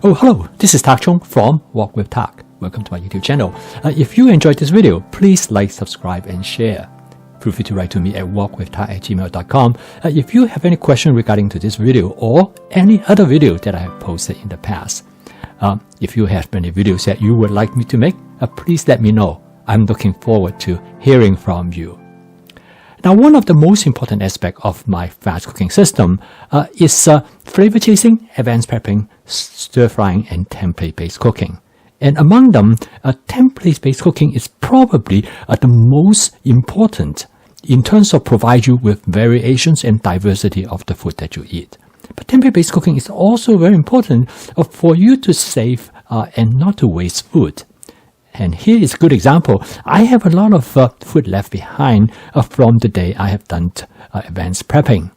Oh, hello, this is Tak Chung from Walk with Tak. Welcome to my YouTube channel. If you enjoyed this video, please like, subscribe, and share. Feel free to write to me at walkwithtak@gmail.com if you have any question regarding to this video or any other video that I have posted in the past. If you have any videos that you would like me to make, please let me know. I'm looking forward to hearing from you. Now, one of the most important aspects of my fast cooking system is flavor chasing, advanced prepping, stir frying, and template-based cooking. And among them, template-based cooking is probably the most important in terms of provide you with variations and diversity of the food that you eat. But template-based cooking is also very important for you to save and not to waste food. And here is a good example. I have a lot of food left behind from the day I have done advanced prepping.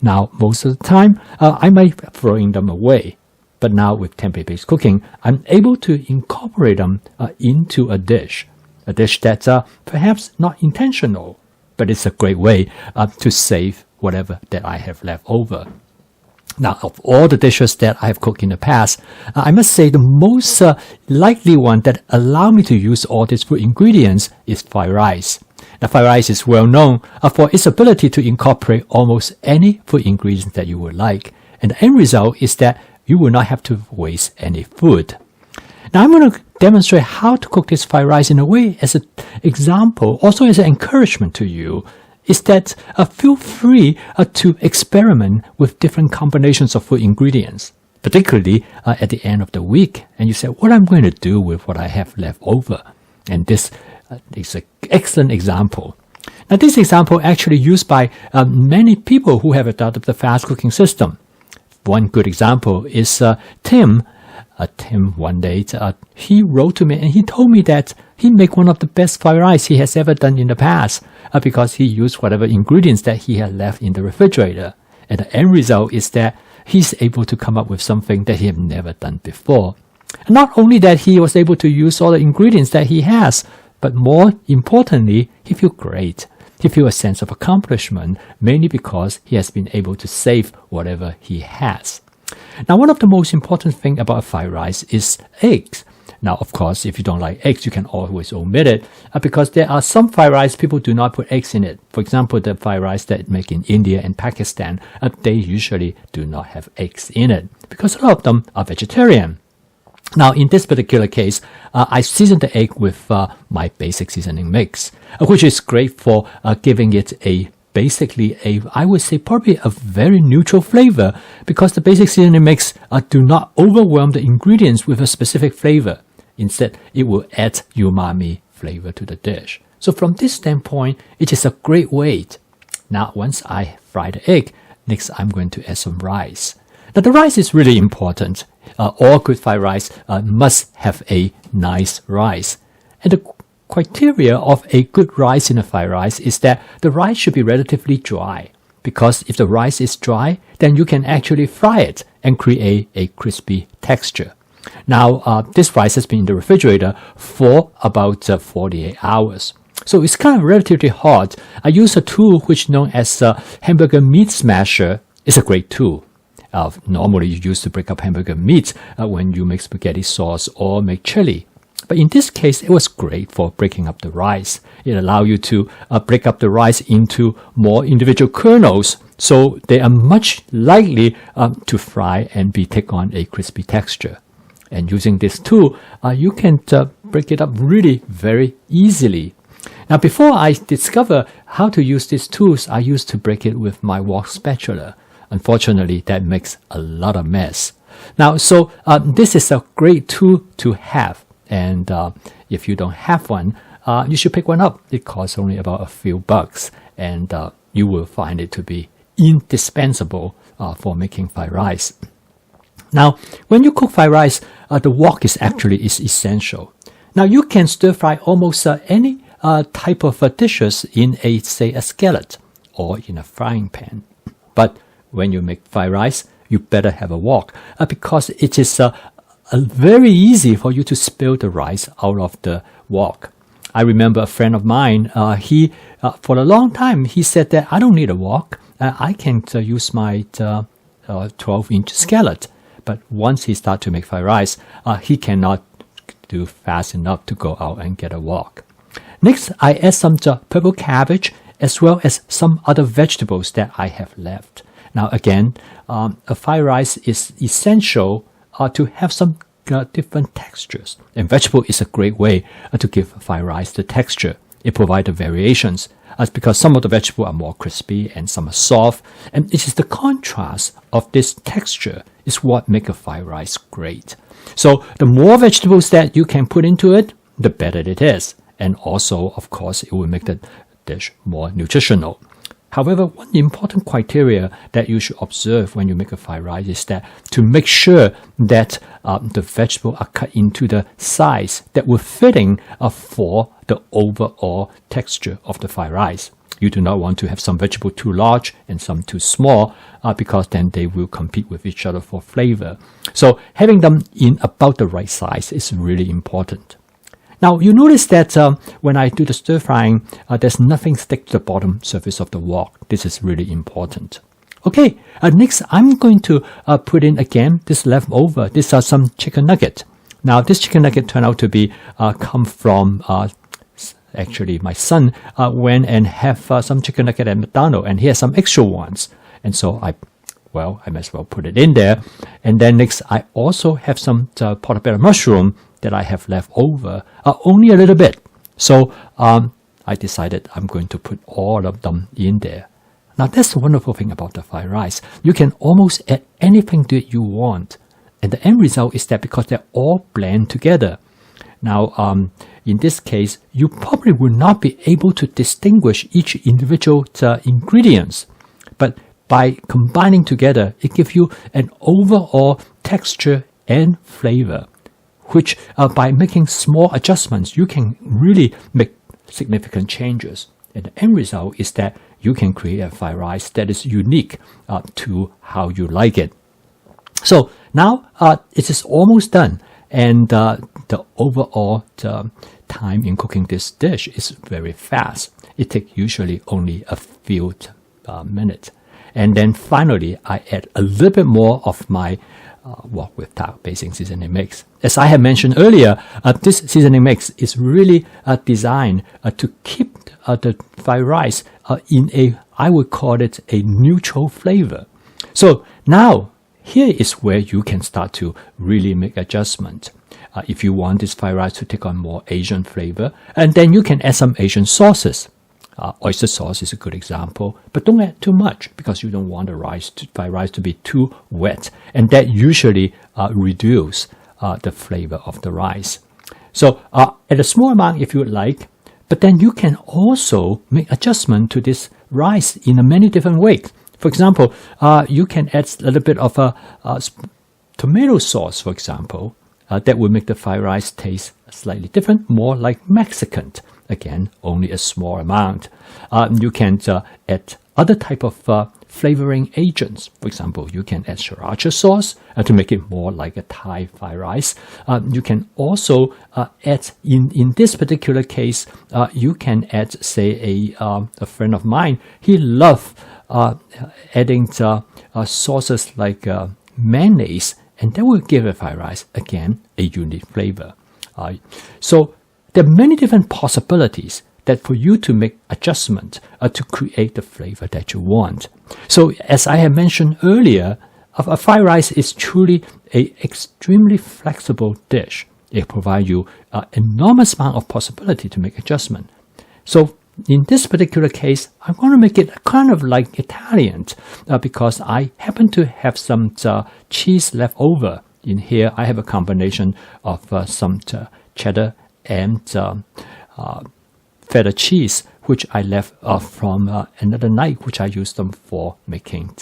Now, most of the time, I might be throwing them away. But now with template-based cooking, I'm able to incorporate them into a dish that's perhaps not intentional, but it's a great way to save whatever that I have left over. Now, of all the dishes that I have cooked in the past, I must say the most likely one that allow me to use all these food ingredients is fried rice. Now, fried rice is well known for its ability to incorporate almost any food ingredients that you would like. And the end result is that you will not have to waste any food. Now, I'm going to demonstrate how to cook this fried rice in a way as an example, also as an encouragement to you, is that feel free to experiment with different combinations of food ingredients, particularly at the end of the week. And you say, what I'm going to do with what I have left over. And this is an excellent example. Now, this example actually used by many people who have adopted the fast cooking system. One good example is Tim. Tim one day, he wrote to me and he told me that he made one of the best fried rice he has ever done in the past because he used whatever ingredients that he had left in the refrigerator. And the end result is that he's able to come up with something that he had never done before. And not only that he was able to use all the ingredients that he has, but more importantly, he feels great. He feels a sense of accomplishment, mainly because he has been able to save whatever he has. Now, one of the most important things about a fried rice is eggs. Now, of course, if you don't like eggs, you can always omit it because there are some fried rice people do not put eggs in it. For example, the fried rice that make in India and Pakistan, they usually do not have eggs in it because a lot of them are vegetarian. Now, in this particular case, I seasoned the egg with my basic seasoning mix, which is great for giving it I would say probably a very neutral flavor because the basic seasoning mix do not overwhelm the ingredients with a specific flavor. Instead, it will add umami flavor to the dish. So from this standpoint, it is a great way. Now, once I fry the egg, next I'm going to add some rice. Now, the rice is really important. All good fried rice must have a nice rice. And the criteria of a good rice in a fried rice is that the rice should be relatively dry. Because if the rice is dry, then you can actually fry it and create a crispy texture. Now, this rice has been in the refrigerator for about 48 hours. So it's kind of relatively hot. I use a tool which is known as a hamburger meat smasher. It's a great tool. Normally you use to break up hamburger meat when you make spaghetti sauce or make chili. But in this case, it was great for breaking up the rice. It allows you to break up the rice into more individual kernels, so they are much likely to fry and take on a crispy texture. And using this tool, you can break it up really very easily. Now, before I discover how to use these tools, I used to break it with my wok spatula. Unfortunately, that makes a lot of mess. Now, so this is a great tool to have. And if you don't have one, you should pick one up. It costs only about a few bucks, and you will find it to be indispensable for making fried rice. Now, when you cook fried rice, the wok is essential. Now, you can stir fry almost any type of dishes in a skillet or in a frying pan. But when you make fried rice, you better have a wok because it is very easy for you to spill the rice out of the wok. I remember a friend of mine, for a long time, he said that I don't need a wok. I can use my 12-inch skillet. But once he starts to make fried rice, he cannot do fast enough to go out and get a walk. Next, I add some purple cabbage as well as some other vegetables that I have left. Now again, a fried rice is essential to have some different textures. And vegetable is a great way to give fried rice the texture. It provides the variations because some of the vegetables are more crispy and some are soft. And it is the contrast of this texture is what makes a fried rice great. So the more vegetables that you can put into it, the better it is. And also, of course, it will make the dish more nutritional. However, one important criteria that you should observe when you make a fried rice is that to make sure that the vegetables are cut into the size that will fitting for the overall texture of the fried rice. You do not want to have some vegetable too large and some too small because then they will compete with each other for flavor. So having them in about the right size is really important. Now, you notice that when I do the stir frying, there's nothing stick to the bottom surface of the wok. This is really important. Okay, next I'm going to put in again this leftover. These are some chicken nugget. Now, this chicken nugget turned out to be come from actually my son went and have some chicken nugget at McDonald's, and he has some extra ones. And so I might as well put it in there. And then next, I also have some portobello mushroom that I have left over, only a little bit. So I decided I'm going to put all of them in there. Now that's the wonderful thing about the fried rice. You can almost add anything that you want. And the end result is that because they're all blend together. Now, in this case, you probably will not be able to distinguish each individual ingredients. But by combining together, it gives you an overall texture and flavor, which by making small adjustments, you can really make significant changes. And the end result is that you can create a fried rice that is unique to how you like it. So now it is almost done. And the overall time in cooking this dish is very fast. It takes usually only a few minutes. And then finally, I add a little bit more of my wok with tak basing seasoning mix. As I have mentioned earlier, this seasoning mix is really designed to keep the fried rice in I would call it a neutral flavor. So now, here is where you can start to really make adjustment. If you want this fried rice to take on more Asian flavor, and then you can add some Asian sauces. Oyster sauce is a good example, but don't add too much because you don't want the fried rice to be too wet, and that usually reduce the flavor of the rice. So at a small amount if you would like, but then you can also make adjustment to this rice in a many different ways. For example, you can add a little bit of a tomato sauce, for example, that will make the fried rice taste slightly different, more like Mexican. Again, only a small amount. You can add other type of flavoring agents. For example, you can add sriracha sauce to make it more like a Thai fried rice. You can also add, in this particular case, you can add, say, a friend of mine, he loves adding sauces like mayonnaise, and that will give a fried rice, again, a unique flavor. So there are many different possibilities that for you to make adjustment to create the flavor that you want. So as I have mentioned earlier, a fried rice is truly an extremely flexible dish. It provides you an enormous amount of possibility to make adjustment. So in this particular case, I'm going to make it kind of like Italian because I happen to have some cheese left over. In here, I have a combination of some cheddar and feta cheese, which I left from another night, which I used them for making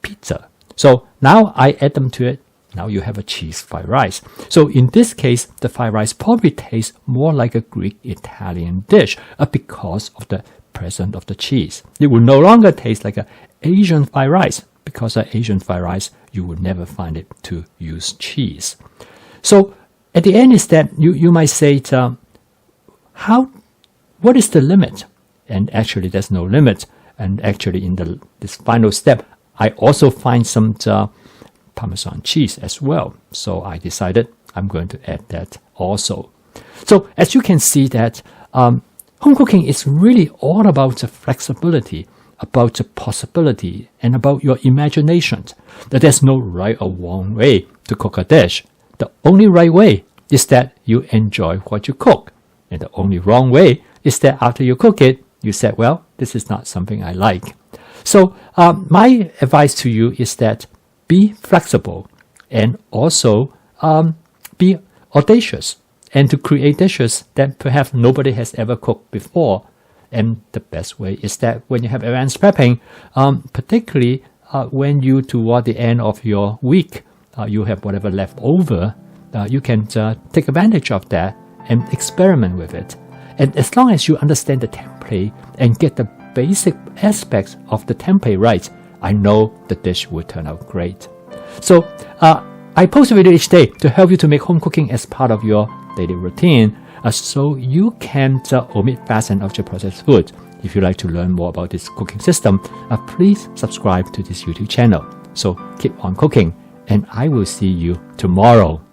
pizza. So now I add them to it. Now you have a cheese fried rice. So in this case, the fried rice probably tastes more like a Greek Italian dish because of the presence of the cheese. It will no longer taste like an Asian fried rice because an Asian fried rice, you will never find it to use cheese. So at the end is that you might say, what is the limit? And actually, there's no limit. And actually, in this final step, I also find some Parmesan cheese as well. So I decided I'm going to add that also. So as you can see that home cooking is really all about the flexibility, about the possibility, and about your imagination. That there's no right or wrong way to cook a dish. The only right way is that you enjoy what you cook. And the only wrong way is that after you cook it, you said, well, this is not something I like. So my advice to you is that be flexible and also be audacious and to create dishes that perhaps nobody has ever cooked before. And the best way is that when you have advanced prepping, particularly when you toward the end of your week, you have whatever left over, you can take advantage of that and experiment with it. And as long as you understand the template and get the basic aspects of the template right, I know the dish will turn out great. So I post a video each day to help you to make home cooking as part of your daily routine, so you can omit fast and ultra-processed food. If you'd like to learn more about this cooking system, please subscribe to this YouTube channel. So keep on cooking, and I will see you tomorrow.